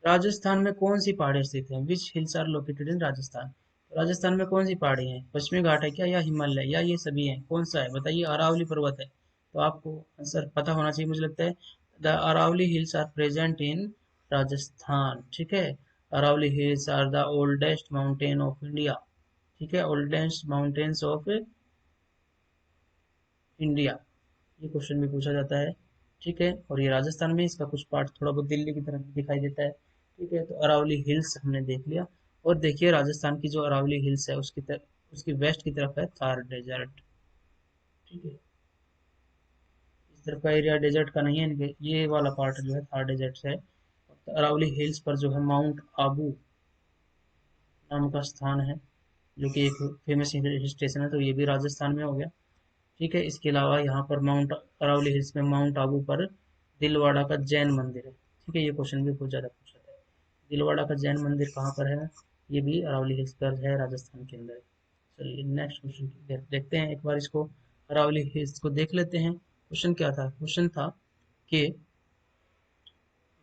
S1: राजस्थान में कौन सी पहाड़ी स्थित है, which hills are located in Rajasthan. Rajasthan में कौन सी पहाड़ी है, पश्चिमी घाट है क्या, या हिमालय, या ये सभी है, कौन सा है बताइए। अरावली पर्वत है, तो आपको आंसर पता होना चाहिए मुझे लगता है। The Aravali hills are present in Rajasthan, ठीक है। Aravali hills are the oldest mountain of India, ठीक है, ओल्डेस्ट माउंटेन्स ऑफ इंडिया। ये क्वेश्चन भी पूछा जाता है, ठीक है। और ये राजस्थान में, इसका कुछ पार्ट थोड़ा बहुत दिल्ली की तरफ दिखाई देता है, ठीक है। तो अरावली हिल्स हमने देख लिया। और देखिए राजस्थान की जो अरावली हिल्स है उसकी तरफ, उसकी वेस्ट की तरफ है थार डेजर्ट, ठीक है। इस तरफ का एरिया डेजर्ट का नहीं है, ये वाला पार्ट जो है थार डेजर्ट से है। और अरावली हिल्स पर जो है माउंट आबू नाम का स्थान है, जो कि एक फेमस हिल स्टेशन है, तो ये भी राजस्थान में हो गया, ठीक है। इसके अलावा यहाँ पर माउंट अरावली हिल्स में माउंट आबू पर दिलवाड़ा का जैन मंदिर है, ठीक है। ये क्वेश्चन भी बहुत ज़्यादा पूछा जाता है, दिलवाड़ा का जैन मंदिर कहाँ पर है, ये भी अरावली हिल्स पर है, राजस्थान के अंदर। चलिए नेक्स्ट क्वेश्चन देखते हैं, एक बार इसको अरावली हिल्स को देख लेते हैं। क्वेश्चन क्या था, क्वेश्चन था कि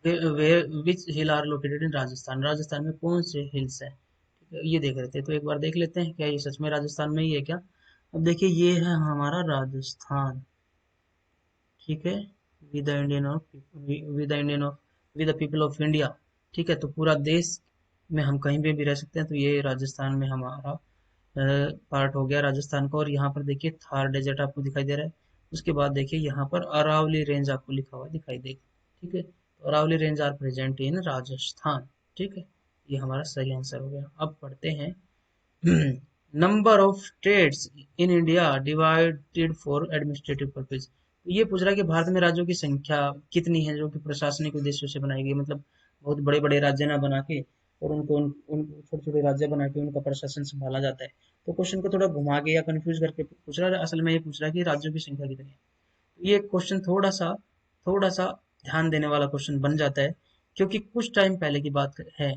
S1: which hill are located in Rajasthan, Rajasthan में कौन से हिल्स है, ठीक है। ये देख रहे थे, तो एक बार देख लेते हैं क्या ये सच में राजस्थान में ही है क्या। अब देखिए ये है हमारा राजस्थान, ठीक है, with the Indian of with the Indian of with the people of India, ठीक है। तो पूरा देश में हम कहीं पे भी रह सकते हैं, तो ये राजस्थान में हमारा पार्ट हो गया राजस्थान का। और यहाँ पर देखिए थार डेजर्ट आपको दिखाई दे रहा है। उसके बाद देखिए यहाँ पर अरावली रेंज आपको लिखा हुआ दिखाई देगा। ठीक है, तो Aravali range are present in Rajasthan. ठीक है, ये हमारा सही आंसर हो गया। अब पढ़ते हैं number of states in India divided for administrative purpose. ये पूछ रहा है कि भारत में राज्यों की संख्या कितनी है जो कि प्रशासनिक उद्देश्यों से बनाई गई, मतलब बहुत बड़े बड़े राज्य ना बना के और उन छोटे छोटे राज्य बना के उनका प्रशासन संभाला जाता है। तो क्वेश्चन को थोड़ा घुमा के या कंफ्यूज करके पूछ रहा है। असल में ये पूछ रहा है कि राज्यों की संख्या कितनी है। ये क्वेश्चन थोड़ा सा ध्यान देने वाला क्वेश्चन बन जाता है, क्योंकि कुछ टाइम पहले की बात है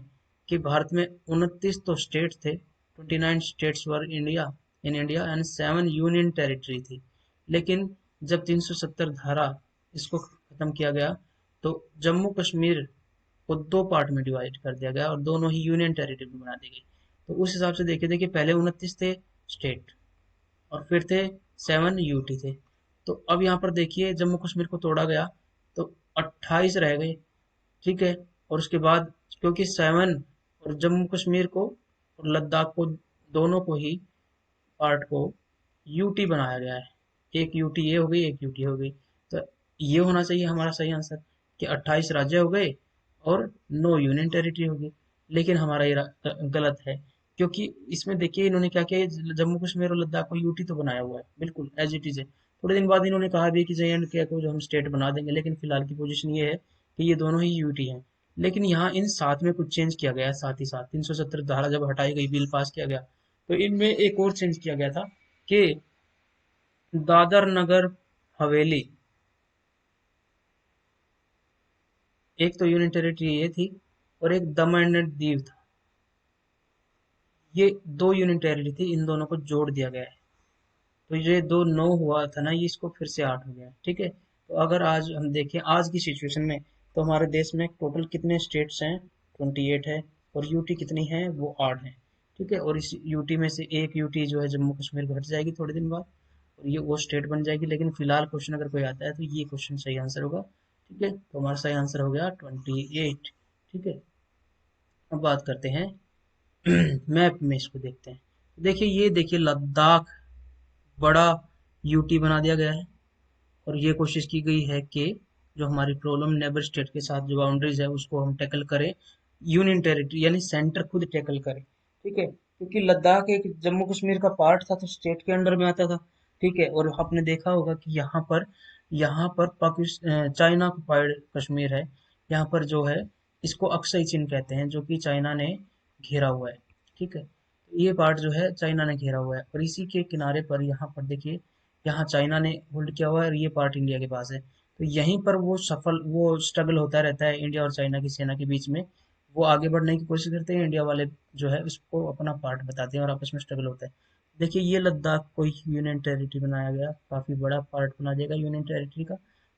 S1: कि भारत में 29 तो स्टेट थे, 29 states were India in India and 7 union territory थी। लेकिन जब 370 धारा इसको खत्म किया गया तो जम्मू कश्मीर को दो पार्ट में डिवाइड कर दिया गया और दोनों ही यूनियन टेरिटरी बना दी गई। तो उस हिसाब से देखिए देखिए पहले 29 थे स्टेट और फिर थे 7 यूटी थे। तो अब यहाँ पर देखिए जम्मू कश्मीर को तोड़ा गया तो 28 रह गए। ठीक है, और उसके बाद क्योंकि 7 और जम्मू कश्मीर को और लद्दाख को दोनों को ही पार्ट को यूटी बनाया गया है। एक यूटी ये हो गई, एक यूटी हो गई। तो ये होना चाहिए हमारा सही आंसर कि 28 राज्य हो गए और 9 यूनियन टेरिटरी हो गई। लेकिन हमारा ये गलत है, क्योंकि इसमें देखिए इन्होंने क्या किया, जम्मू कश्मीर और लद्दाख को यूटी तो बनाया हुआ है बिल्कुल एज इट इज है। थोड़े दिन बाद इन्होंने कहा भी कि JNK को जो हम स्टेट बना देंगे, लेकिन फिलहाल की पोजीशन ये है कि ये दोनों ही यूटी हैं। लेकिन यहाँ इन साथ में कुछ चेंज किया गया है, साथ ही साथ 370 धारा जब हटाई गई, बिल पास किया गया, तो इनमें एक और चेंज किया गया था कि दादर नगर हवेली, एक तो यूनियन टेरिटरी ये थी और एक दमन एंड दीव था। ये दो यूनियन टेरिटरी थी, इन दोनों को जोड़ दिया गया है। तो ये दो 9 हुआ था ना, ये इसको फिर से 8 हो गया। ठीक है, तो अगर आज हम देखें आज की सिचुएशन में, तो हमारे देश में टोटल कितने स्टेट्स हैं, 28 है। और यूटी कितनी है, वो 8 है। ठीक है, और इस यूटी में से एक यूटी जो है जम्मू कश्मीर घट जाएगी थोड़े दिन बाद और ये वो स्टेट बन जाएगी। लेकिन फिलहाल क्वेश्चन अगर कोई आता है तो ये क्वेश्चन सही आंसर होगा। ठीक है, तो हमारा सही आंसर हो गया 28। ठीक है, अब बात करते हैं मैप में, इसको देखते हैं। देखिए ये देखिए लद्दाख बड़ा यूटी बना दिया गया है और ये कोशिश की गई है कि जो हमारी प्रॉब्लम नेबर स्टेट के साथ जो बाउंड्रीज है उसको हम टैकल करें, यूनियन टेरिटरी यानी सेंटर खुद टैकल करे। ठीक है, क्योंकि लद्दाख एक जम्मू कश्मीर का पार्ट था तो स्टेट के अंडर में आता था। ठीक है, और आपने देखा होगा कि यहाँ पर पाकिस्तान चाइना ऑक्युपाइड कश्मीर है। यहाँ पर जो है इसको अक्साई चीन कहते हैं, जो कि चाइना ने घेरा हुआ है। ठीक है, ये पार्ट जो है चाइना ने घेरा हुआ है और इसी के किनारे पर यहाँ पर देखिए, यहाँ चाइना ने होल्ड किया हुआ है और ये पार्ट इंडिया के पास है। तो यहीं पर वो स्ट्रगल होता रहता है इंडिया और चाइना की सेना के बीच में। वो आगे बढ़ने की कोशिश करते हैं, इंडिया वाले जो है उसको अपना पार्ट बताते हैं और आपस में स्ट्रगल होता है। देखिए ये लद्दाख को यूनियन टेरिटरी बनाया गया, काफी बड़ा पार्ट बना देगा यूनियन टेरिटरी का।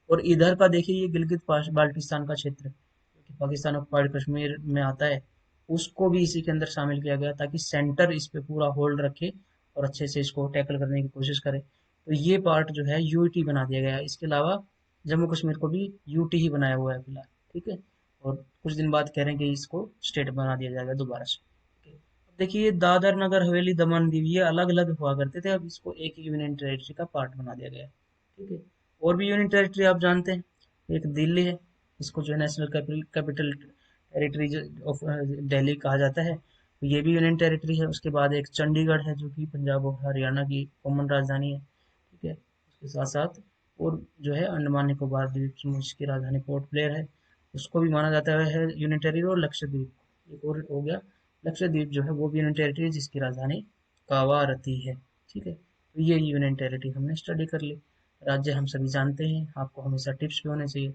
S1: और इधर का देखिए ये गिलगित बाल्टिस्तान का क्षेत्र जो कि पाकिस्तान ऑक्युपाइड कश्मीर में आता है, उसको भी इसी के अंदर शामिल किया गया ताकि सेंटर इस पे पूरा होल्ड रखे और अच्छे से इसको टैकल करने की कोशिश करे। तो ये पार्ट जो है यूटी बना दिया गया है। इसके अलावा जम्मू कश्मीर को भी यूटी ही बनाया हुआ है फिलहाल। ठीक है, और कुछ दिन बाद कह रहे हैं कि इसको स्टेट बना दिया जाएगा दोबारा से। ठीक है, अब देखिए दादर नगर हवेली दमन दीव ये अलग अलग हुआ करते थे, अब इसको एक यूनियन टेरिटरी का पार्ट बना दिया गया है। ठीक है, और भी यूनियन टेरिटरी आप जानते हैं, एक दिल्ली है, इसको जो है national capital territory of Delhi कहा जाता है, तो ये भी यूनियन टेरिटरी है। उसके बाद एक चंडीगढ़ है जो कि पंजाब और हरियाणा की कॉमन राजधानी है। ठीक है, उसके साथ साथ और जो है अंडमान निकोबार द्वीप समूह जिसकी राजधानी पोर्ट ब्लेयर है, उसको भी माना जाता है यूनियन टेरिटरी। और लक्षद्वीप एक और हो गया, लक्षद्वीप जो है वो भी यूनियन टेरिटरी जिसकी राजधानी कावारती है। ठीक है, तो ये यूनियन टेरिटरी हमने स्टडी कर ली। राज्य हम सभी जानते हैं, आपको हमेशा टिप्स भी होने चाहिए।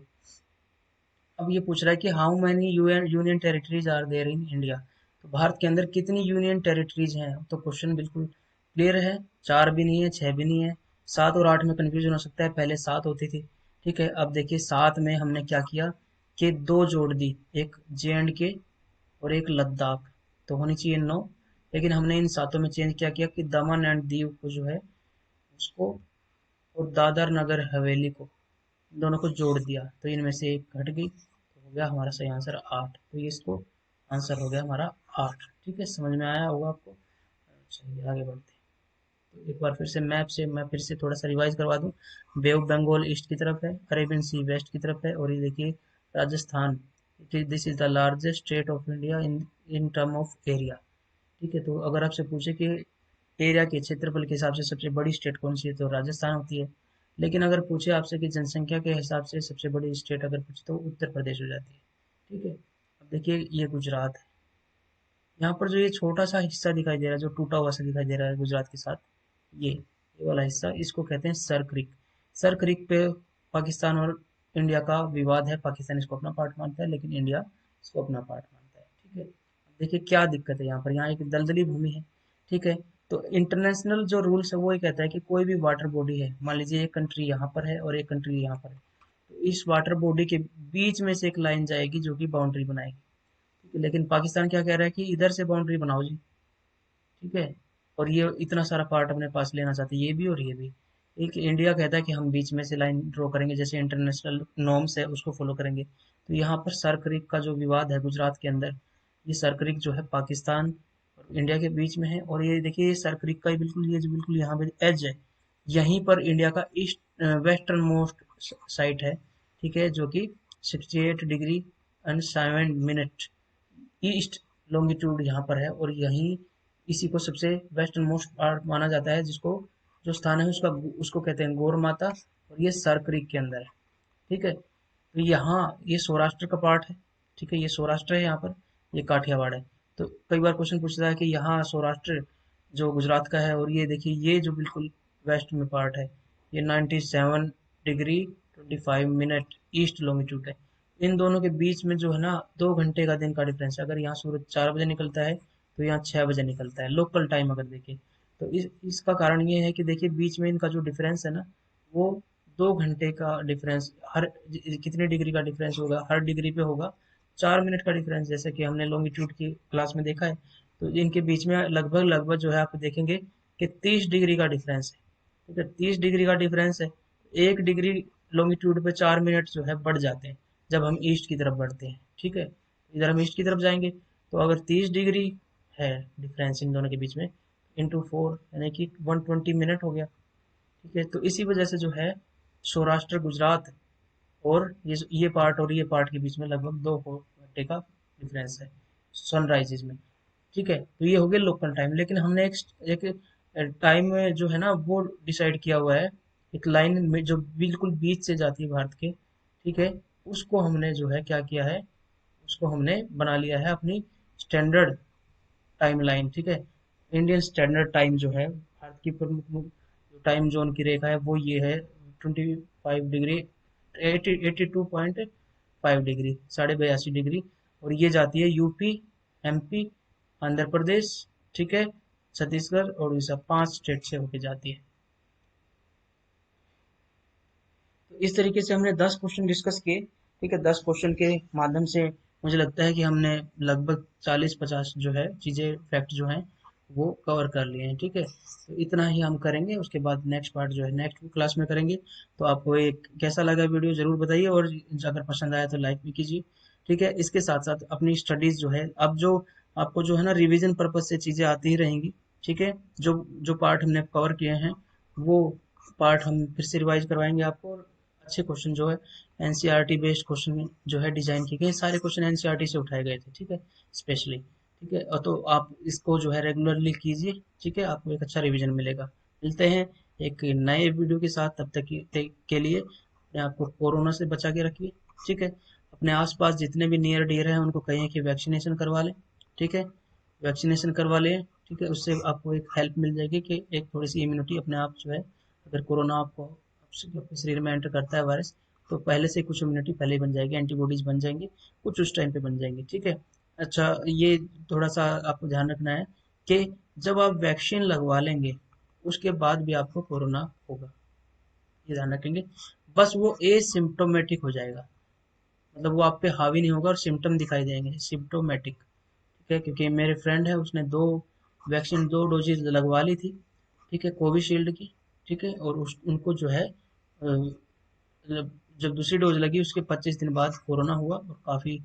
S1: अब ये पूछ रहा है कि how many union territories are there in India. तो भारत के अंदर कितनी यूनियन टेरिटरीज हैं, तो क्वेश्चन बिल्कुल क्लियर है। 4 भी नहीं है, 6 भी नहीं है, 7 और 8 में कंफ्यूजन हो सकता है, पहले 7 होती थी। ठीक है, अब देखिए 7 में हमने क्या किया कि दो जोड़ दी, एक JNK और एक लद्दाख, तो होनी चाहिए 9। लेकिन हमने इन सातों में चेंज क्या किया कि दमन एंड दीव को जो है उसको और दादर नगर हवेली को, इन दोनों को जोड़ दिया, तो इनमें से एक घट गई, तो हो गया हमारा सही आंसर 8। तो ये इसको आंसर हो गया हमारा 8। ठीक है, समझ में आया होगा आपको। चलिए आगे बढ़ते हैं। तो एक बार फिर से मैप से मैं फिर से थोड़ा सा रिवाइज करवा दूं। बे ऑफ बंगाल ईस्ट की तरफ है, अरेबियन सी वेस्ट की तरफ है, और ये देखिए Rajasthan, this is the largest state of India in in term of area. ठीक है, तो अगर आपसे पूछे कि एरिया के क्षेत्रफल के हिसाब से सबसे बड़ी स्टेट कौन सी है, तो राजस्थान होती है। लेकिन अगर पूछे आपसे कि जनसंख्या के हिसाब से सबसे बड़ी स्टेट अगर पूछे तो उत्तर प्रदेश हो जाती है। ठीक है, अब देखिए ये गुजरात है। यहाँ पर जो ये छोटा सा हिस्सा दिखाई दे रहा है, जो टूटा हुआ सा दिखाई दे रहा है गुजरात के साथ, ये वाला हिस्सा, इसको कहते हैं सर क्रिक। सर क्रिक पे पाकिस्तान और इंडिया का विवाद है। पाकिस्तान इसको अपना पार्ट मानता है, लेकिन इंडिया इसको अपना पार्ट मानता है। ठीक है, अब देखिए क्या दिक्कत है यहाँ पर। यहाँ एक दलदली भूमि है। ठीक है, तो इंटरनेशनल जो रूल्स है वो ये कहता है कि कोई भी वाटर बॉडी है, मान लीजिए एक कंट्री यहाँ पर है और एक कंट्री यहाँ पर है, तो इस वाटर बॉडी के बीच में से एक लाइन जाएगी जो कि बाउंड्री बनाएगी। ठीक है, लेकिन पाकिस्तान क्या कह रहा है कि इधर से बाउंड्री बनाओ जी। ठीक है, और ये इतना सारा पार्ट अपने पास लेना चाहते हैं, ये भी और ये भी। एक इंडिया कहता है कि हम बीच में से लाइन ड्रॉ करेंगे, जैसे इंटरनेशनल नॉर्म्स है उसको फॉलो करेंगे। तो यहाँ पर सर क्रिक का जो विवाद है गुजरात के अंदर, ये सर क्रिक जो है पाकिस्तान और इंडिया के बीच में है। और ये देखिए, ये सर क्रिक का ही बिल्कुल, ये जो बिल्कुल यहाँ पे एज है, यहीं पर इंडिया का ईस्ट वेस्टर्न मोस्ट साइट है। ठीक है, जो कि 68 degree and 7 minute east longitude यहाँ पर है, और यहीं इसी को सबसे वेस्टर्न मोस्ट पार्ट माना जाता है, जिसको जो स्थान है उसका उसको कहते हैं गौर माता, और ये सर क्रीक के अंदर है। ठीक है, तो यहाँ ये सौराष्ट्र का पार्ट है। ठीक है, ये सौराष्ट्र है यहाँ पर, ये काठियावाड़ है। तो कई बार क्वेश्चन पूछता है कि यहाँ सौराष्ट्र जो गुजरात का है, और ये देखिए ये जो बिल्कुल वेस्ट में पार्ट है, ये 97 डिग्री 25 मिनट ईस्ट लॉन्गिट्यूड है। इन दोनों के बीच में जो है ना 2 घंटे का दिन का डिफरेंस है। अगर यहाँ सूरज 4 बजे निकलता है तो यहाँ 6 बजे निकलता है लोकल टाइम अगर देखें। तो इसका कारण ये है कि देखिए बीच में इनका जो डिफरेंस है ना, वो 2 घंटे का डिफरेंस, हर कितने डिग्री का डिफरेंस होगा, हर डिग्री पे होगा 4 मिनट का डिफरेंस, जैसे कि हमने लॉन्गिट्यूड की क्लास में देखा है। तो इनके बीच में लगभग लगभग जो है आप देखेंगे कि 30 डिग्री का डिफरेंस है। ठीक है, 30 डिग्री का डिफरेंस है। 1 डिग्री लॉन्गिट्यूड पे 4 मिनट जो है बढ़ जाते हैं जब हम ईस्ट की तरफ बढ़ते हैं। ठीक है, इधर हम ईस्ट की तरफ जाएंगे, तो अगर 30 डिग्री है डिफरेंस इन दोनों के बीच में, इंटू 4 यानी कि 120 मिनट हो गया। ठीक है, तो इसी वजह से जो है सौराष्ट्र गुजरात और ये पार्ट और ये पार्ट के बीच में लगभग 2 घंटे का डिफरेंस है सनराइजेज में। ठीक है, तो ये हो गया लोकल टाइम। लेकिन हमने एक टाइम जो है ना वो डिसाइड किया हुआ है, एक लाइन में जो बिल्कुल बीच से जाती है भारत के। ठीक है, उसको हमने जो है क्या किया है, उसको हमने बना लिया है अपनी स्टैंडर्ड टाइम लाइन। ठीक है, इंडियन स्टैंडर्ड टाइम जो है भारत की प्रमुख जो टाइम जोन की रेखा है वो ये है 25 डिग्री 82.5 डिग्री, 82.5 डिग्री। और ये जाती है यूपी, एमपी, आंध्र प्रदेश, ठीक है, छत्तीसगढ़ और उड़ीसा, 5 स्टेट से होके जाती है। तो इस तरीके से हमने 10 क्वेश्चन डिस्कस किए। ठीक है, 10 क्वेश्चन के माध्यम से मुझे लगता है कि हमने लगभग 40-50 जो है चीज़ें, फैक्ट जो हैं वो कवर कर लिए हैं। ठीक है, तो इतना ही हम करेंगे, उसके बाद नेक्स्ट पार्ट जो है नेक्स्ट क्लास में करेंगे। तो आपको एक कैसा लगा वीडियो ज़रूर बताइए, और अगर पसंद आया तो लाइक भी कीजिए। ठीक है, इसके साथ साथ अपनी स्टडीज़ जो है, अब जो आपको जो है ना रिवीजन पर्पज से चीज़ें आती ही रहेंगी। ठीक है, जो जो पार्ट हमने कवर किए हैं वो पार्ट हम फिर से रिवाइज करवाएंगे आपको, और अच्छे क्वेश्चन जो है एनसीईआरटी बेस्ड क्वेश्चन जो है डिजाइन किए गए, सारे क्वेश्चन एनसीईआरटी से उठाए गए थे। ठीक है, स्पेशली। ठीक है, और तो आप इसको जो है रेगुलरली कीजिए। ठीक है, आपको एक अच्छा रिवीजन मिलेगा। मिलते हैं एक नए वीडियो के साथ, तब तक के लिए अपने आप को कोरोना से बचा के रखिए। ठीक है, अपने आसपास जितने भी नियर डियर हैं उनको कहिए कि वैक्सीनेशन करवा लें। ठीक है, वैक्सीनेशन करवा लें। ठीक है, उससे आपको एक हेल्प मिल जाएगी कि एक थोड़ी सी इम्यूनिटी अपने आप जो है, अगर कोरोना आपको आपके शरीर में एंटर करता है वायरस, तो पहले से कुछ इम्यूनिटी पहले ही बन जाएगी, एंटीबॉडीज बन जाएंगी, कुछ उस टाइम पे बन जाएंगी। ठीक है, अच्छा ये थोड़ा सा आपको ध्यान रखना है कि जब आप वैक्सीन लगवा लेंगे उसके बाद भी आपको कोरोना होगा, ये ध्यान रखेंगे। बस वो एसिम्प्टोमेटिक हो जाएगा, मतलब वो आप पे हावी नहीं होगा और सिम्टम दिखाई देंगे, सिम्प्टोमेटिक। ठीक है, क्योंकि मेरे फ्रेंड है उसने वैक्सीन 2 डोजेज लगवा ली थी। ठीक है, कोविशील्ड की। ठीक है, और उनको जो है जब जब दूसरी डोज लगी उसके 25 दिन बाद कोरोना हुआ, और काफ़ी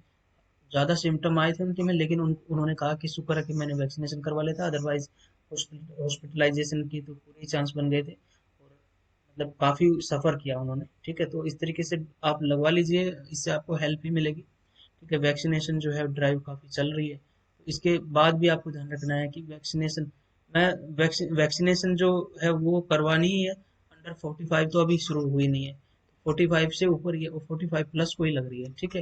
S1: ज़्यादा सिम्टम आए थे उनके में। लेकिन उन्होंने कहा कि शुक्र है कि मैंने वैक्सीनेशन करवा लिया था, अदरवाइज हॉस्पिटलाइजेशन की तो पूरे चांस बन गए थे, और मतलब काफ़ी सफ़र किया उन्होंने। ठीक है, तो इस तरीके से आप लगवा लीजिए, इससे आपको हेल्प ही मिलेगी। ठीक है, वैक्सीनेशन जो है ड्राइव काफ़ी चल रही है। इसके बाद भी आपको ध्यान रखना है कि वैक्सीनेशन, मैं वैक्सीनेशन जो है वो करवानी ही है। अंडर 45 तो अभी शुरू हुई नहीं है, 45 से ऊपर ही है, और 45 प्लस को ही लग रही है। ठीक है,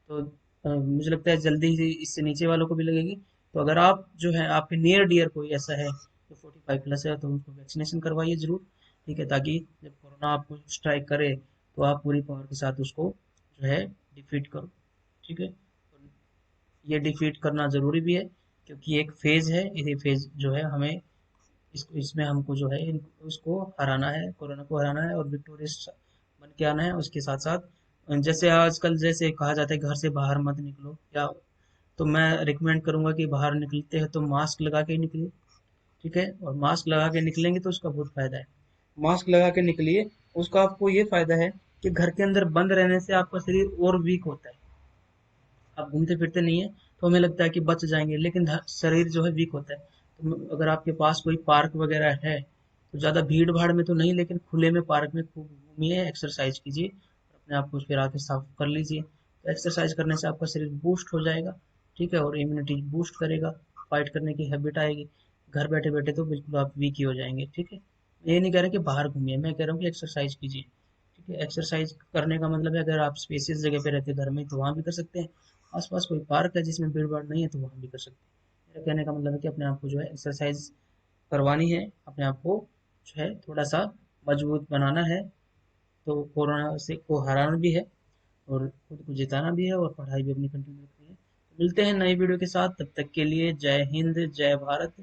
S1: तो मुझे लगता है जल्दी ही इससे नीचे वालों को भी लगेगी। तो अगर आप जो है, आपके नियर डियर कोई ऐसा है जो 45 प्लस है, तो उनको वैक्सीनेशन करवाइए जरूर। ठीक है, ताकि जब कोरोना आपको स्ट्राइक करे तो आप पूरी पावर के साथ उसको जो है डिफीट करो। ठीक है, ये डिफीट करना ज़रूरी भी है, क्योंकि एक फेज़ है, ये फेज़ जो है हमें इसमें हमको जो है उसको हराना है, कोरोना को हराना है, और विक्टोरियस बन के आना है। उसके साथ साथ जैसे आजकल जैसे कहा जाता है घर से बाहर मत निकलो, या तो मैं रिकमेंड करूंगा कि बाहर निकलते हैं तो मास्क लगा के ही निकलिए। ठीक है, और मास्क लगा के निकलेंगे तो उसका बहुत फायदा है। मास्क लगा के निकलिए, उसका आपको ये फायदा है कि घर के अंदर बंद रहने से आपका शरीर और वीक होता है। आप घूमते फिरते नहीं है तो हमें लगता है कि बच जाएंगे, लेकिन शरीर जो है वीक होता है। तो अगर आपके पास कोई पार्क वगैरह है तो ज़्यादा भीड़ भाड़ में तो नहीं, लेकिन खुले में पार्क में खूब घूमिए, एक्सरसाइज कीजिए, और अपने आप को फिर आके साफ कर लीजिए। तो एक्सरसाइज करने से आपका शरीर बूस्ट हो जाएगा। ठीक है, और इम्यूनिटी बूस्ट करेगा, फाइट करने की हैबिट आएगी। घर बैठे बैठे तो बिल्कुल आप वीक ही हो जाएंगे। ठीक है, मैं ये नहीं कह रहा कि बाहर घूमिए, मैं कह रहा हूँ कि एक्सरसाइज कीजिए। ठीक है, एक्सरसाइज करने का मतलब है, अगर आप स्पेसियस जगह पे रहते हैं घर में तो वहाँ भी कर सकते हैं। आसपास कोई पार्क है जिसमें भीड़ भाड़ नहीं है तो वहाँ भी कर सकते हैं। मेरा कहने का मतलब है कि अपने आप को जो है एक्सरसाइज करवानी है, अपने आप को जो है थोड़ा सा मजबूत बनाना है। तो कोरोना से को हराना भी है, और खुद को जिताना भी है, और पढ़ाई भी अपनी कंटिन्यू रखनी है। तो मिलते हैं नई वीडियो के साथ, तब तक के लिए जय हिंद, जय भारत।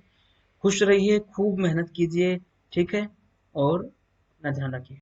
S1: खुश रहिए, खूब मेहनत कीजिए। ठीक है, और अपना ध्यान रखिए।